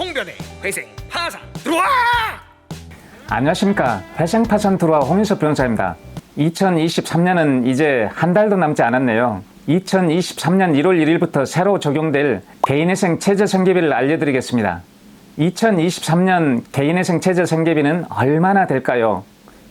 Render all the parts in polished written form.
홍변의 회생 파산 들어와! 안녕하십니까. 회생 파산 들어와 홍인섭 변호사입니다. 2023년은 이제 한 달도 남지 않았네요. 2023년 1월 1일부터 새로 적용될 개인회생 최저생계비를 알려드리겠습니다. 2023년 개인회생 최저생계비는 얼마나 될까요?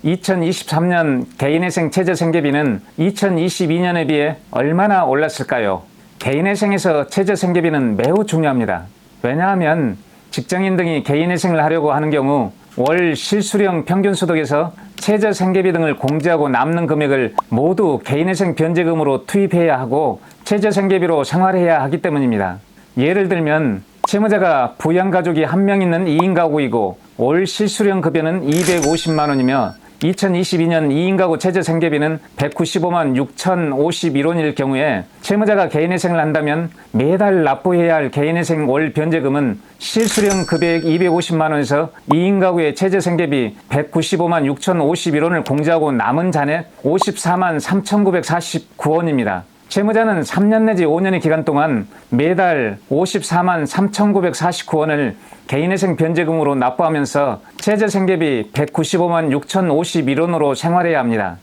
2023년 개인회생 최저생계비는 2022년에 비해 얼마나 올랐을까요? 개인회생에서 최저생계비는 매우 중요합니다. 왜냐하면 직장인 등이 개인회생을 하려고 하는 경우 월 실수령 평균소득에서 최저생계비 등을 공제하고 남는 금액을 모두 개인회생 변제금으로 투입해야 하고 최저생계비로 생활해야 하기 때문입니다. 예를 들면 채무자가 부양가족이 한 명 있는 2인 가구이고 월 실수령 급여는 250만 원이며 2022년 2인 가구 최저생계비는 195만 6,051원일 경우에 채무자가 개인회생을 한다면 매달 납부해야 할 개인회생 월 변제금은 실수령 금액 250만 원에서 2인 가구의 최저생계비 195만 6,051원을 공제하고 남은 잔액 54만 3,949원입니다. 채무자는 3년 내지 5년의 기간 동안 매달 54만 3,949원을 개인회생 변제금으로 납부하면서 최저생계비 195만 6,051원으로 생활해야 합니다.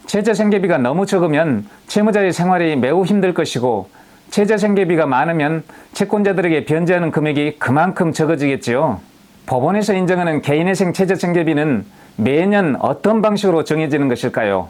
최저생계비가 너무 적으면 채무자의 생활이 매우 힘들 것이고 최저생계비가 많으면 채권자들에게 변제하는 금액이 그만큼 적어지겠지요. 법원에서 인정하는 개인회생 최저생계비는 매년 어떤 방식으로 정해지는 것일까요?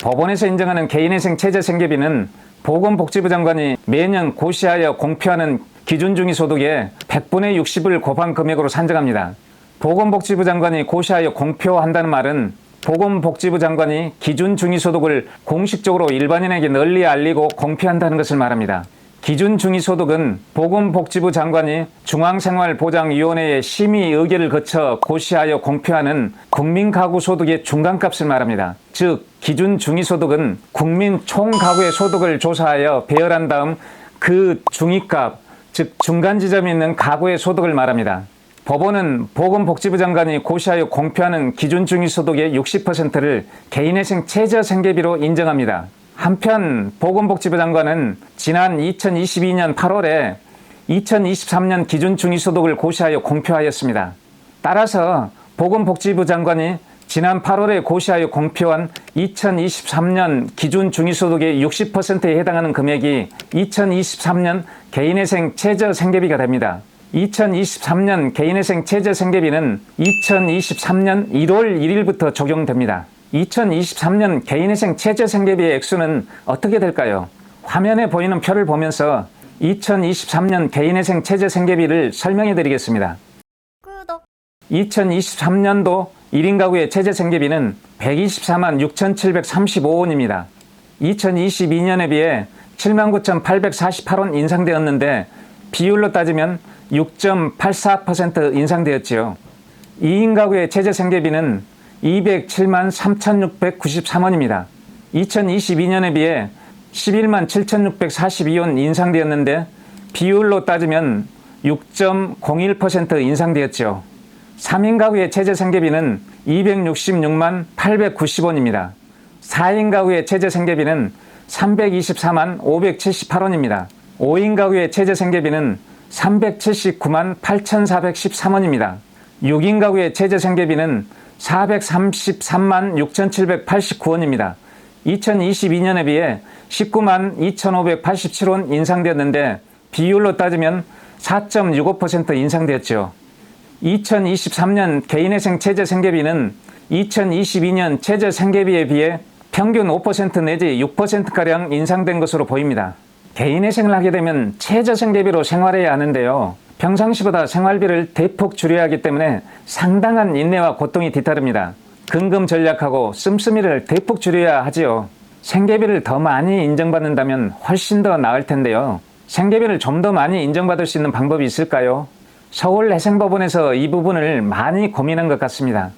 법원에서 인정하는 개인회생 최저생계비는 보건복지부 장관이 매년 고시하여 공표하는 기준중위소득의 100분의 60을 곱한 금액으로 산정합니다. 보건복지부 장관이 고시하여 공표한다는 말은 보건복지부 장관이 기준중위소득을 공식적으로 일반인에게 널리 알리고 공표한다는 것을 말합니다. 기준중위소득은 보건복지부 장관이 중앙생활보장위원회의 심의 의결을 거쳐 고시하여 공표하는 국민가구소득의 중간값을 말합니다. 즉 기준중위소득은 국민 총가구의 소득을 조사하여 배열한 다음 그 중위값, 즉 중간지점이 있는 가구의 소득을 말합니다. 법원은 보건복지부 장관이 고시하여 공표하는 기준중위소득의 60%를 개인회생 최저생계비로 인정합니다. 한편 보건복지부 장관은 지난 2022년 8월에 2023년 기준중위소득을 고시하여 공표하였습니다. 따라서 보건복지부 장관이 지난 8월에 고시하여 공표한 2023년 기준중위소득의 60%에 해당하는 금액이 2023년 개인회생 최저생계비가 됩니다. 2023년 개인회생 최저생계비는 2023년 1월 1일부터 적용됩니다. 2023년 개인회생 최저생계비의 액수는 어떻게 될까요? 화면에 보이는 표를 보면서 2023년 개인회생 최저생계비를 설명해 드리겠습니다. 2023년도 1인 가구의 최저생계비는 124만 6,735원입니다. 2022년에 비해 79,848원 인상되었는데 비율로 따지면 6.84% 인상되었지요. 2인 가구의 최저생계비는 207만 3,693원입니다. 2022년에 비해 11만 7,642원 인상되었는데 비율로 따지면 6.01% 인상되었죠. 3인 가구의 최저생계비는 266만 890원입니다. 4인 가구의 최저생계비는 324만 578원입니다. 5인 가구의 최저생계비는 379만 8,413원입니다. 6인 가구의 최저생계비는 433만 6,789원입니다. 2022년에 비해 19만 2,587원 인상되었는데 비율로 따지면 4.65% 인상되었죠. 2023년 개인회생 최저생계비는 2022년 최저생계비에 비해 평균 5% 내지 6%가량 인상된 것으로 보입니다. 개인회생을 하게 되면 최저생계비로 생활해야 하는데요. 평상시보다 생활비를 대폭 줄여야 하기 때문에 상당한 인내와 고통이 뒤따릅니다. 근금 전략하고 씀씀이를 대폭 줄여야 하지요. 생계비를 더 많이 인정받는다면 훨씬 더 나을 텐데요. 생계비를 좀 더 많이 인정받을 수 있는 방법이 있을까요? 서울회생법원에서 이 부분을 많이 고민한 것 같습니다.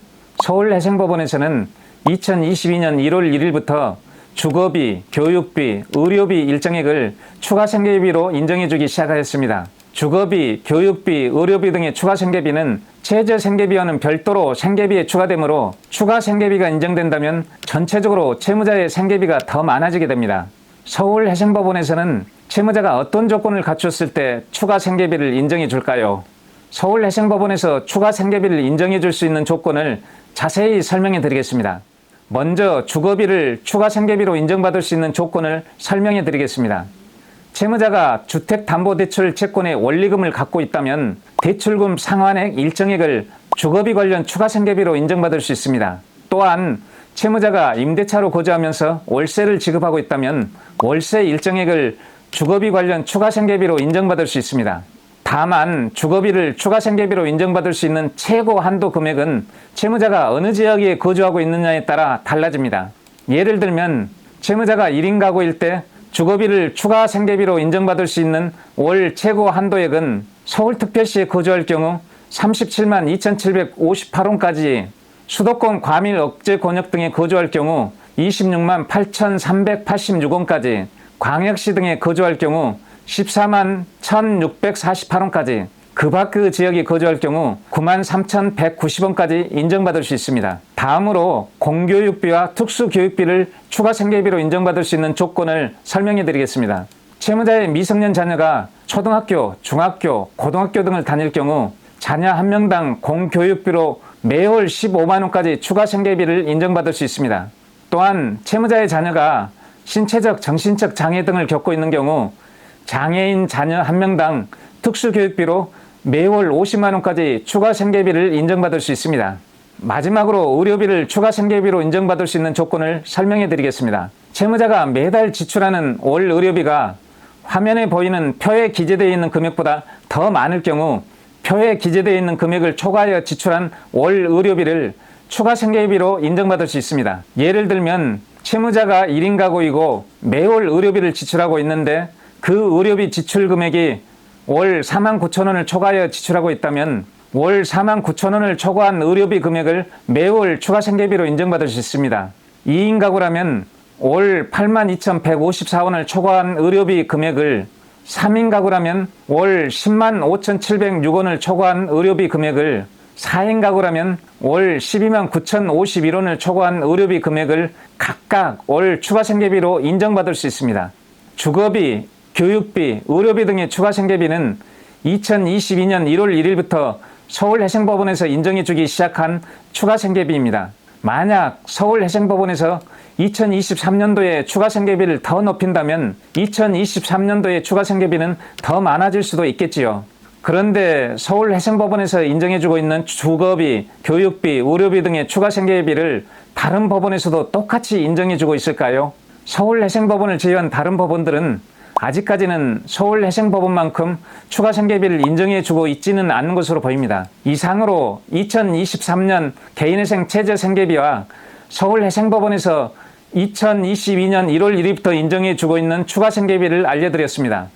서울회생법원에서는 2022년 1월 1일부터 주거비, 교육비, 의료비 일정액을 추가 생계비로 인정해주기 시작하였습니다. 주거비, 교육비, 의료비 등의 추가 생계비는 최저 생계비와는 별도로 생계비에 추가되므로 추가 생계비가 인정된다면 전체적으로 채무자의 생계비가 더 많아지게 됩니다. 서울회생법원에서는 채무자가 어떤 조건을 갖췄을 때 추가 생계비를 인정해 줄까요? 서울해상법원에서 추가 생계비를 인정해 줄 수 있는 조건을 자세히 설명해 드리겠습니다. 먼저 주거비를 추가 생계비로 인정받을 수 있는 조건을 설명해 드리겠습니다. 채무자가 주택담보대출 채권의 원리금을 갖고 있다면 대출금 상환액 일정액을 주거비 관련 추가 생계비로 인정받을 수 있습니다. 또한 채무자가 임대차로 거주하면서 월세를 지급하고 있다면 월세 일정액을 주거비 관련 추가 생계비로 인정받을 수 있습니다. 다만 주거비를 추가 생계비로 인정받을 수 있는 최고 한도 금액은 채무자가 어느 지역에 거주하고 있느냐에 따라 달라집니다. 예를 들면 채무자가 1인 가구일 때 주거비를 추가 생계비로 인정받을 수 있는 월 최고 한도액은 서울특별시에 거주할 경우 37만 2,758원까지, 수도권 과밀 억제 권역 등에 거주할 경우 26만 8,386원까지, 광역시 등에 거주할 경우 14만 1,648원까지, 그 밖의 지역에 거주할 경우 9만 3,190원까지 인정받을 수 있습니다. 다음으로 공교육비와 특수교육비를 추가 생계비로 인정받을 수 있는 조건을 설명해 드리겠습니다. 채무자의 미성년 자녀가 초등학교, 중학교, 고등학교 등을 다닐 경우 자녀 한 명당 공교육비로 매월 15만원까지 추가 생계비를 인정받을 수 있습니다. 또한 채무자의 자녀가 신체적, 정신적 장애 등을 겪고 있는 경우 장애인 자녀 한 명당 특수교육비로 매월 50만원까지 추가 생계비를 인정받을 수 있습니다. 마지막으로 의료비를 추가 생계비로 인정받을 수 있는 조건을 설명해 드리겠습니다. 채무자가 매달 지출하는 월 의료비가 화면에 보이는 표에 기재되어 있는 금액보다 더 많을 경우 표에 기재되어 있는 금액을 초과하여 지출한 월 의료비를 추가 생계비로 인정받을 수 있습니다. 예를 들면 채무자가 1인 가구이고 매월 의료비를 지출하고 있는데 그 의료비 지출 금액이 월 4만 9천 원을 초과하여 지출하고 있다면 월 4만 9천 원을 초과한 의료비 금액을 매월 추가 생계비로 인정받을 수 있습니다. 2인 가구라면 월 8만 2,154원을 초과한 의료비 금액을, 3인 가구라면 월 10만 5,706원을 초과한 의료비 금액을, 4인 가구라면 월 12만 9,051원을 초과한 의료비 금액을 각각 월 추가 생계비로 인정받을 수 있습니다. 주거비, 교육비, 의료비 등의 추가 생계비는 2022년 1월 1일부터 서울해상법원에서 인정해주기 시작한 추가 생계비입니다. 만약 서울해상법원에서 2023년도에 추가 생계비를 더 높인다면 2023년도에 추가 생계비는 더 많아질 수도 있겠지요. 그런데 서울해상법원에서 인정해주고 있는 주거비, 교육비, 의료비 등의 추가 생계비를 다른 법원에서도 똑같이 인정해주고 있을까요? 서울해상법원을 제외한 다른 법원들은 아직까지는 서울해상법원만큼 추가 생계비를 인정해주고 있지는 않은 것으로 보입니다. 이상으로 2023년 개인회생 최저 생계비와 서울해상법원에서 2022년 1월 1일부터 인정해주고 있는 추가 생계비를 알려드렸습니다.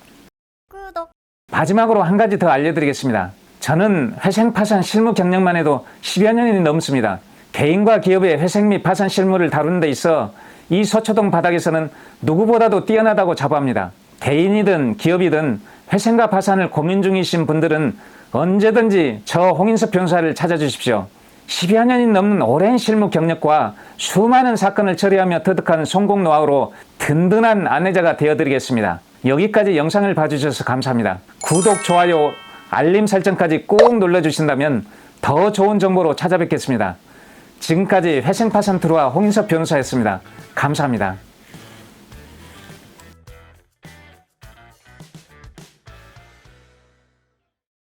구독. 마지막으로 한 가지 더 알려드리겠습니다. 저는 회생 파산 실무 경력만 해도 10여 년이 넘습니다. 개인과 기업의 회생 및 파산 실무를 다루는 데 있어 이 서초동 바닥에서는 누구보다도 뛰어나다고 자부합니다. 개인이든 기업이든 회생과 파산을 고민 중이신 분들은 언제든지 저 홍인섭 변호사를 찾아주십시오. 10여 년이 넘는 오랜 실무 경력과 수많은 사건을 처리하며 터득한 성공 노하우로 든든한 아내자가 되어드리겠습니다. 여기까지 영상을 봐주셔서 감사합니다. 구독, 좋아요, 알림 설정까지 꼭 눌러주신다면 더 좋은 정보로 찾아뵙겠습니다. 지금까지 회생 파산 트루와 홍인섭 변호사였습니다. 감사합니다.